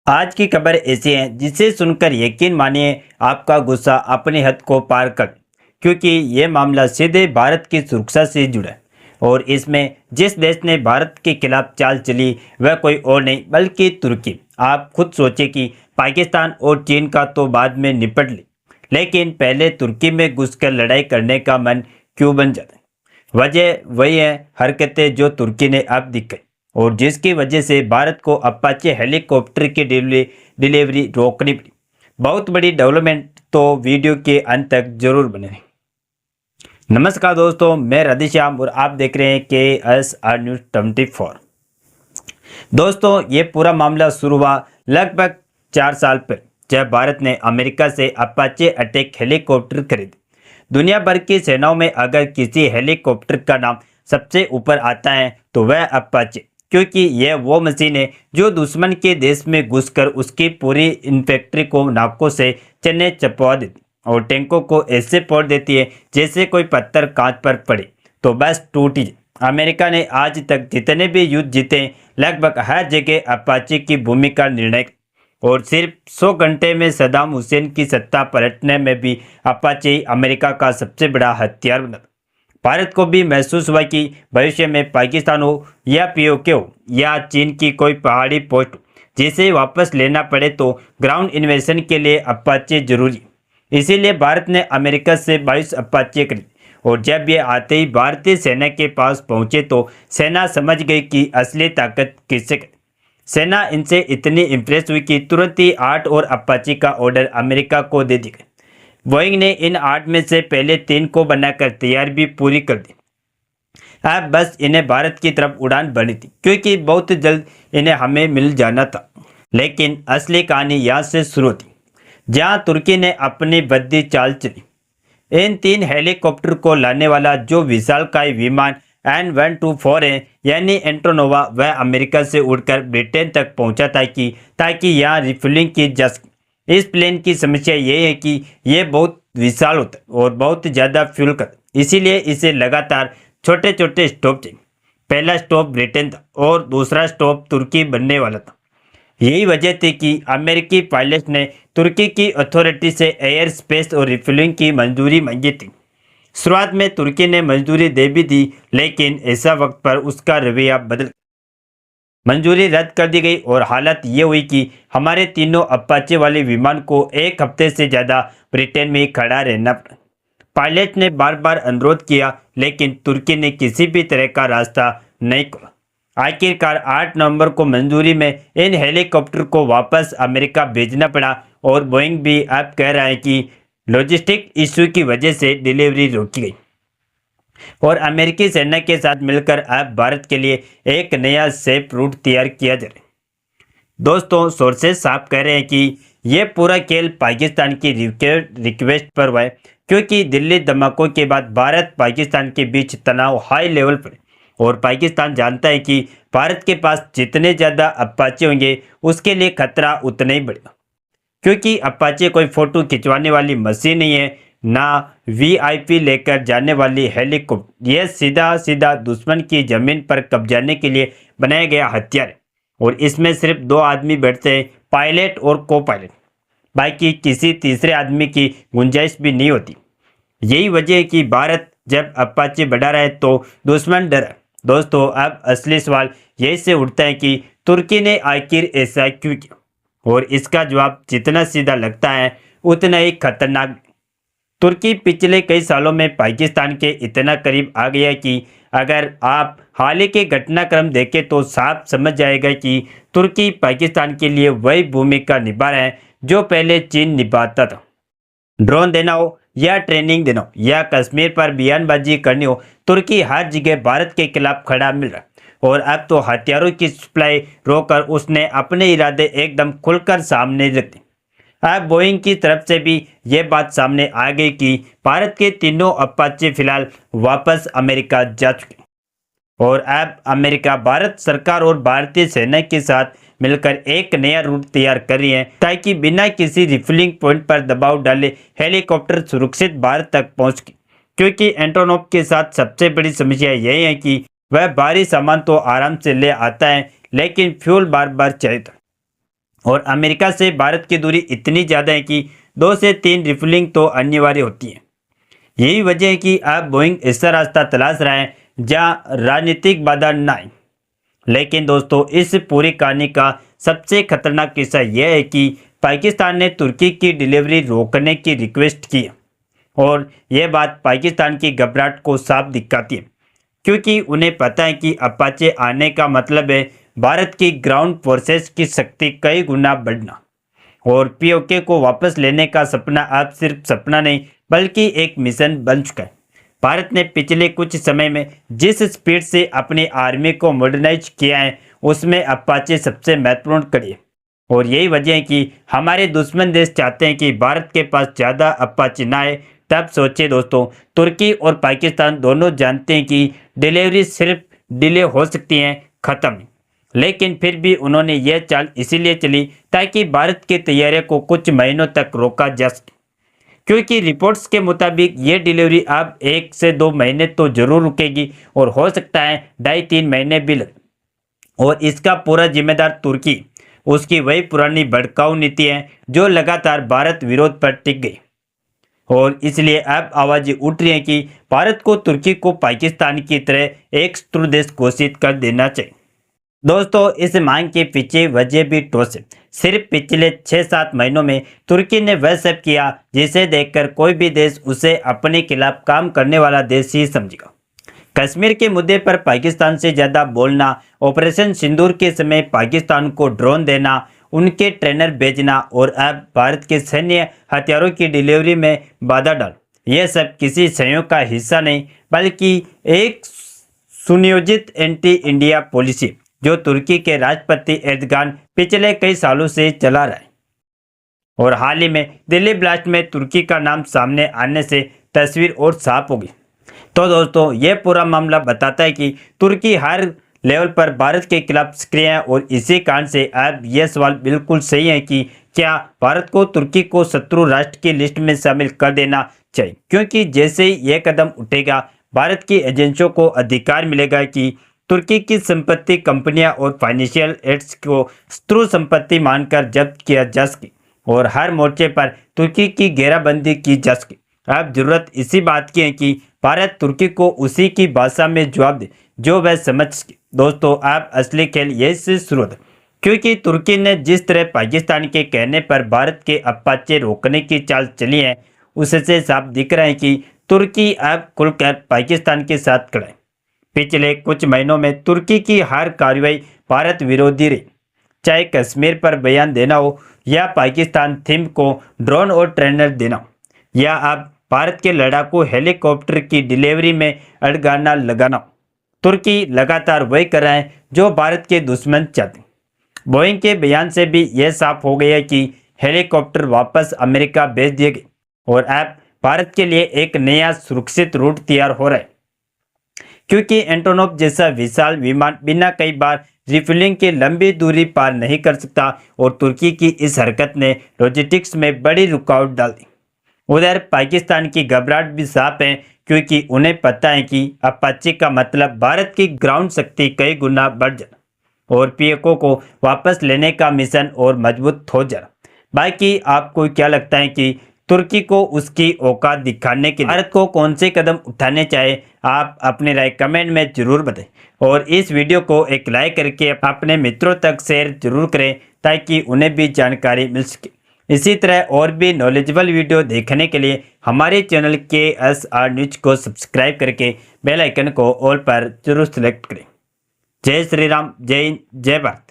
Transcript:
आज की खबर ऐसी है जिसे सुनकर यकीन मानिए आपका गुस्सा अपनी हद को पार कर, क्योंकि ये मामला सीधे भारत की सुरक्षा से जुड़ा है। और इसमें जिस देश ने भारत के खिलाफ चाल चली वह कोई और नहीं बल्कि तुर्की। आप खुद सोचें कि पाकिस्तान और चीन का तो बाद में निपट ली, लेकिन पहले तुर्की में घुसकर लड़ाई करने का मन क्यों बन जाता है। वजह वही है हरकतें जो तुर्की ने अब दिखाई और जिसकी वजह से भारत को अपाचे हेलीकॉप्टर की डिलीवरी रोकनी पड़ी। बहुत बड़ी डेवलपमेंट, तो वीडियो के अंत तक जरूर बने रहें। नमस्कार दोस्तों, मैं राधेश्याम और आप देख रहे हैं KSR न्यूज़ 24। दोस्तों, ये पूरा मामला शुरू हुआ लगभग 4 साल पहले, जब भारत ने अमेरिका से अपाचे अटैक हेलीकॉप्टर खरीदे। दुनिया भर की सेनाओं में अगर किसी हेलीकॉप्टर का नाम सबसे ऊपर आता है तो वह अपाचे, क्योंकि यह वो मशीन है जो दुश्मन के देश में घुसकर उसकी पूरी इन्फेंट्री को नाकों से चने चपवा देती और टैंकों को ऐसे फोड़ देती है जैसे कोई पत्थर कांच पर पड़े तो बस टूट ही जाए। अमेरिका ने आज तक जितने भी युद्ध जीते हैं, लगभग हर जगह अपाचे की भूमिका निर्णायक, और सिर्फ 100 घंटे में सद्दाम हुसैन की सत्ता पलटने में भी अपाचे अमेरिका का सबसे बड़ा हथियार बना। भारत को भी महसूस हुआ कि भविष्य में पाकिस्तान हो या POK हो या चीन की कोई पहाड़ी पोस्ट जिसे वापस लेना पड़े तो ग्राउंड इन्वेजन के लिए अपाचे जरूरी। इसीलिए भारत ने अमेरिका से 22 अपाचे खरीदे और जब ये आते ही भारतीय सेना के पास पहुंचे तो सेना समझ गई कि असली ताकत किससे। सेना इनसे इतनी इम्प्रेस हुई कि तुरंत ही 8 और अपाची का ऑर्डर अमेरिका को दे दिया। बोइंग ने इन 8 में से पहले 3 को बनाकर तैयार भी पूरी कर दी। अब बस इन्हें भारत की तरफ उड़ान भरनी थी, क्योंकि बहुत जल्द इन्हें हमें मिल जाना था। लेकिन असली कहानी यहाँ से शुरू होती, जहाँ तुर्की ने अपनी भद्दी चाल चली। इन 3 हेलीकॉप्टर को लाने वाला जो विशालकाय विमान N124 है यानी एंटोनोवा, वह अमेरिका से उड़कर ब्रिटेन तक पहुंचा था ताकि यहाँ रिफ्यूलिंग की जा सके। इस प्लेन की समस्या ये है कि ये बहुत विशाल होता है और बहुत ज़्यादा फ्यूल करता है, इसीलिए इसे लगातार छोटे छोटे स्टॉप चाहिए। पहला स्टॉप ब्रिटेन था और दूसरा स्टॉप तुर्की बनने वाला था। यही वजह थी कि अमेरिकी पायलट ने तुर्की की अथॉरिटी से एयर स्पेस और रिफ्यूलिंग की मंजूरी मांगी थी। शुरुआत में तुर्की ने मंजूरी दे भी दी, लेकिन ऐसा वक्त पर उसका रवैया बदल, मंजूरी रद्द कर दी गई और हालत ये हुई कि हमारे तीनों अपाचे वाले विमान को 1 हफ्ते से ज़्यादा ब्रिटेन में ही खड़ा रहना पड़ा। पायलट ने बार बार अनुरोध किया, लेकिन तुर्की ने किसी भी तरह का रास्ता नहीं खोला। आखिरकार 8 नवंबर को मंजूरी में इन हेलीकॉप्टर को वापस अमेरिका भेजना पड़ा और बोइंग भी अब कह रहा है कि लॉजिस्टिक इश्यू की वजह से डिलीवरी रोकी गई और अमेरिकी सेना के साथ मिलकर अब भारत के लिए एक नया सेफ रूट तैयार किया जा रहा है। दोस्तों, सोर्सेस साफ कह रहे हैं कि यह पूरा खेल पाकिस्तान की रिक्वेस्ट पर हुआ है, क्योंकि दिल्ली धमाकों के बाद भारत पाकिस्तान के बीच तनाव हाई लेवल पर है और पाकिस्तान जानता है कि भारत के पास जितने ज़्यादा अपाचे होंगे उसके लिए खतरा उतना ही बढ़ेगा, क्योंकि अपाचे कोई फोटो खिंचवाने वाली मशीन नहीं है, ना VIP लेकर जाने वाली हेलीकॉप्टर। यह सीधा सीधा दुश्मन की जमीन पर कब्जाने के लिए बनाया गया हथियार है और इसमें सिर्फ 2 आदमी बैठते हैं, पायलट और को पायलट। बाकी किसी तीसरे आदमी की गुंजाइश भी नहीं होती। यही वजह है कि भारत जब अपाचे बढ़ा रहा है तो दुश्मन डरा। दोस्तों, अब असली सवाल यही से उठता है कि तुर्की ने आखिर ऐसा क्यों किया, और इसका जवाब जितना सीधा लगता है उतना ही खतरनाक। तुर्की पिछले कई सालों में पाकिस्तान के इतना करीब आ गया कि अगर आप हाल ही के घटनाक्रम देखें तो साफ समझ जाएगा कि तुर्की पाकिस्तान के लिए वही भूमिका निभा रहा है जो पहले चीन निभाता था। ड्रोन देना हो या ट्रेनिंग देना हो या कश्मीर पर बयानबाजी करनी हो, तुर्की हर जगह भारत के खिलाफ खड़ा मिल रहा है। और अब तो हथियारों की सप्लाई रोककर उसने अपने इरादे एकदम खुलकर सामने रख दिए। अब बोइंग की तरफ से भी ये बात सामने आ गई कि भारत के तीनों अपाचे फिलहाल वापस अमेरिका जा चुके और अब अमेरिका भारत सरकार और भारतीय सेना के साथ मिलकर एक नया रूट तैयार कर रही है, ताकि बिना किसी रिफिलिंग पॉइंट पर दबाव डाले हेलीकॉप्टर सुरक्षित भारत तक पहुंच सके। क्योंकि एंटोनोव के साथ सबसे बड़ी समस्या यही है कि वह भारी सामान तो आराम से ले आता है, लेकिन फ्यूल बार बार चाहिए था। और अमेरिका से भारत की दूरी इतनी ज़्यादा है कि 2 से 3 रिफिलिंग तो अनिवार्य होती है। यही वजह है कि अब बोइंग ऐसा रास्ता तलाश रहा है जहां राजनीतिक बाधा न आए। लेकिन दोस्तों, इस पूरी कहानी का सबसे खतरनाक किस्सा यह है कि पाकिस्तान ने तुर्की की डिलीवरी रोकने की रिक्वेस्ट की है। और यह बात पाकिस्तान की घबराहट को साफ दिखाती है, क्योंकि उन्हें पता है कि अपाचे आने का मतलब है भारत की ग्राउंड फोर्सेस की शक्ति कई गुना बढ़ना। और पीओके को वापस लेने का सपना अब सिर्फ सपना नहीं बल्कि एक मिशन बन चुका है। भारत ने पिछले कुछ समय में जिस स्पीड से अपनी आर्मी को मॉडर्नाइज किया है उसमें अपाचे सबसे महत्वपूर्ण कड़ी है। और यही वजह है कि हमारे दुश्मन देश चाहते हैं कि भारत के पास ज़्यादा अपाचे ना आए। तब सोचिए दोस्तों, तुर्की और पाकिस्तान दोनों जानते हैं कि डिलीवरी सिर्फ डिले हो सकती है, ख़त्म, लेकिन फिर भी उन्होंने यह चाल इसीलिए चली ताकि भारत की तैयारियों को कुछ महीनों तक रोका जा सके। क्योंकि रिपोर्ट्स के मुताबिक ये डिलीवरी अब 1 से 2 महीने तो जरूर रुकेगी और हो सकता है 2.5-3 महीने भी लगे। और इसका पूरा जिम्मेदार तुर्की, उसकी वही पुरानी भड़काऊ नीति है जो लगातार भारत विरोध पर टिक गई। और इसलिए अब आवाज़ें उठ रही हैं कि भारत को तुर्की को पाकिस्तान की तरह एक शत्रु देश घोषित कर देना चाहिए। दोस्तों, इस मांग के पीछे वजह भी ठोस है। सिर्फ पिछले 6-7 महीनों में तुर्की ने वह सब किया जिसे देखकर कोई भी देश उसे अपने खिलाफ काम करने वाला देश ही समझेगा। कश्मीर के मुद्दे पर पाकिस्तान से ज़्यादा बोलना, ऑपरेशन सिंदूर के समय पाकिस्तान को ड्रोन देना, उनके ट्रेनर भेजना और अब भारत के सैन्य हथियारों की डिलीवरी में बाधा डाल, यह सब किसी संयोग का हिस्सा नहीं बल्कि एक सुनियोजित एंटी इंडिया पॉलिसी जो तुर्की के राष्ट्रपति एर्दोगान पिछले कई सालों से चला रहा है। और हाल ही में दिल्ली ब्लास्ट में तुर्की का नाम सामने आने से तस्वीर और साफ होगी। तो दोस्तों, यह पूरा मामला बताता है कि तुर्की हर लेवल पर भारत के खिलाफ सक्रिय है। और इसी कारण से अब यह सवाल बिल्कुल सही है कि क्या भारत को तुर्की को शत्रु राष्ट्र की लिस्ट में शामिल कर देना चाहिए, क्योंकि जैसे ही यह कदम उठेगा भारत की एजेंसियों को अधिकार मिलेगा कि तुर्की की संपत्ति, कंपनियां और फाइनेंशियल एड्स को शत्रु संपत्ति मानकर जब्त किया जा सके और हर मोर्चे पर तुर्की की घेराबंदी की जा सके। अब जरूरत इसी बात की है कि भारत तुर्की को उसी की भाषा में जवाब दे जो वह समझ सके। दोस्तों, अब असली खेल यही से शुरू होता है, क्योंकि तुर्की ने जिस तरह पाकिस्तान के कहने पर भारत के अपाचे रोकने की चाल चली है उससे साफ दिख रहा है कि तुर्की अब खुलकर पाकिस्तान के साथ खड़ा है। पिछले कुछ महीनों में तुर्की की हर कार्रवाई भारत विरोधी रही, चाहे कश्मीर पर बयान देना हो या पाकिस्तान थीम को ड्रोन और ट्रेनर देना हो या अब भारत के लड़ाकू हेलीकॉप्टर की डिलीवरी में अड़गाना लगाना हो। तुर्की लगातार वही कर रहा है जो भारत के दुश्मन चाहते हैं। बोइंग के बयान से भी यह साफ हो गया कि हेलीकॉप्टर वापस अमेरिका भेज दिए गए और अब भारत के लिए एक नया सुरक्षित रूट तैयार हो रहा है, क्योंकि एंटोनोव जैसा विशाल विमान बिना कई बार रिफिलिंग की लंबी दूरी पार नहीं कर सकता। और तुर्की की इस हरकत ने लॉजिस्टिक्स में बड़ी रुकावट डाल दी। उधर पाकिस्तान की घबराहट भी साफ है, क्योंकि उन्हें पता है कि अपाचे का मतलब भारत की ग्राउंड शक्ति कई गुना बढ़ जाना और पीओके को वापस लेने का मिशन और मजबूत हो जाना। बाकी आपको क्या लगता है कि तुर्की को उसकी औकात दिखाने के लिए भारत को कौन से कदम उठाने चाहिए? आप अपनी राय कमेंट में जरूर बताएं और इस वीडियो को एक लाइक करके अपने मित्रों तक शेयर जरूर करें ताकि उन्हें भी जानकारी मिल सके। इसी तरह और भी नॉलेजेबल वीडियो देखने के लिए हमारे चैनल KSR न्यूज को सब्सक्राइब करके बेल आइकन को ऑल पर जरूर सेलेक्ट करें। जय श्री राम, जय हिंद, जय भारत।